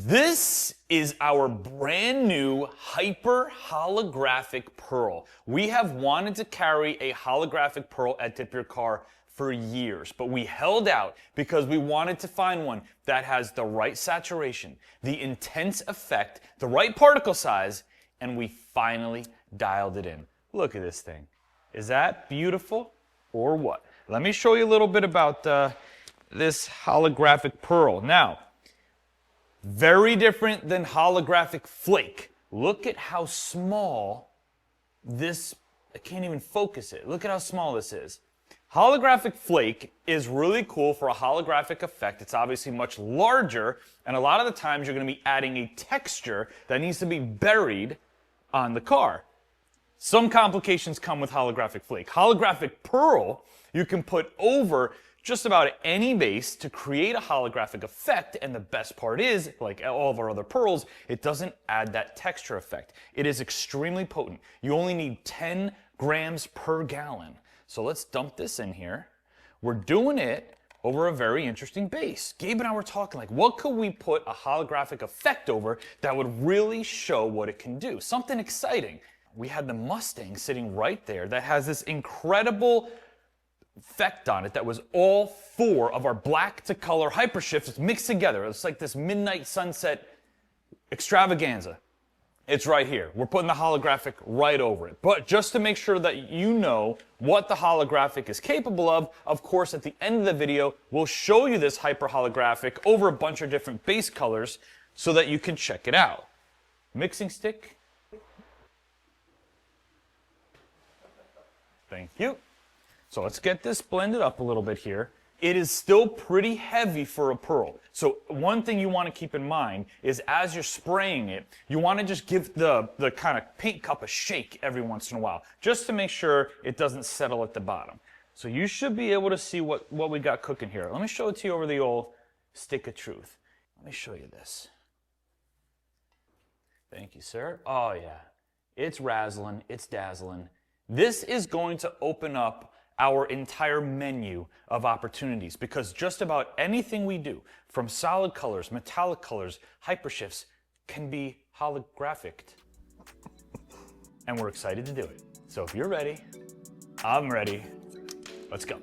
This is our brand new hyper holographic pearl. We have wanted to carry a holographic pearl at DipYourCar for years, but we held out because we wanted to find one that has the right saturation, the intense effect, the right particle size, and we finally dialed it in. Look at this thing. Is that beautiful or what? Let me show you a little bit about this holographic pearl. Now, very different than holographic flake. Look at how small this, I can't even focus it. Look at how small this is. Holographic flake is really cool for a holographic effect. It's obviously much larger, and a lot of the times you're going to be adding a texture that needs to be buried on the car. Some complications come with holographic flake. Holographic pearl, you can put over just about any base to create a holographic effect, and the best part is, like all of our other pearls, it doesn't add that texture effect. It is extremely potent. You only need 10 grams per gallon. So let's dump this in here. We're doing it over a very interesting base. Gabe and I were talking like, what could we put a holographic effect over that would really show what it can do? Something exciting. We had the Mustang sitting right there that has this incredible effect on it that was all four of our black to color hyper shifts mixed together. It's like this midnight sunset extravaganza. It's right here. We're putting the holographic right over it. But just to make sure that you know what the holographic is capable of course, at the end of the video, we'll show you this hyper holographic over a bunch of different base colors so that you can check it out. Mixing stick. Thank you. So let's get this blended up a little bit here. It is still pretty heavy for a pearl. So one thing you want to keep in mind is as you're spraying it, you want to just give the kind of paint cup a shake every once in a while, just to make sure it doesn't settle at the bottom. So you should be able to see what we got cooking here. Let me show it to you over the old stick of truth. Let me show you this. Thank you, sir. Oh yeah, it's razzling, it's dazzling. This is going to open up our entire menu of opportunities because just about anything we do, from solid colors, metallic colors, hypershifts, can be holographic. And we're excited to do it. So if you're ready, I'm ready. Let's go.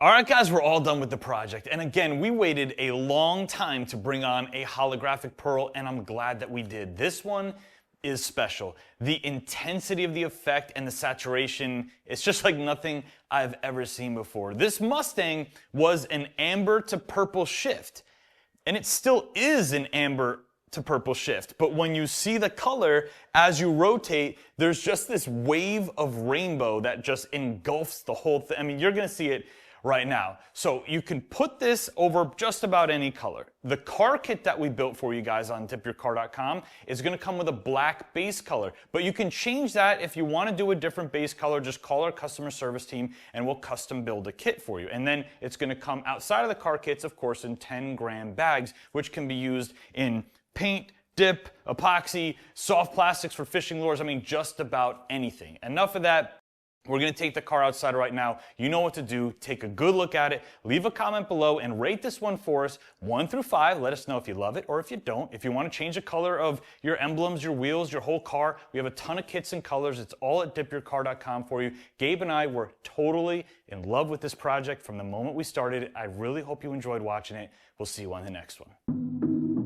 All right, guys, we're all done with the project. And again, we waited a long time to bring on a holographic pearl, and I'm glad that we did. This one is special. The intensity of the effect and the saturation, it's just like nothing I've ever seen before. This Mustang was an amber to purple shift, and it still is an amber to purple shift. But when you see the color, as you rotate, there's just this wave of rainbow that just engulfs the whole thing. I mean, you're gonna see it right now. So you can put this over just about any color. The car kit that we built for you guys on DipYourCar.com is gonna come with a black base color, but you can change that if you wanna do a different base color. Just call our customer service team and we'll custom build a kit for you. And then it's gonna come outside of the car kits, of course, in 10-gram bags, which can be used in paint, dip, epoxy, soft plastics for fishing lures. I mean, just about anything. Enough of that. We're gonna take the car outside right now. You know what to do. Take a good look at it. Leave a comment below and rate this one for us, 1 through 5. Let us know if you love it or if you don't. If you wanna change the color of your emblems, your wheels, your whole car, we have a ton of kits and colors. It's all at DipYourCar.com for you. Gabe and I were totally in love with this project from the moment we started it. I really hope you enjoyed watching it. We'll see you on the next one.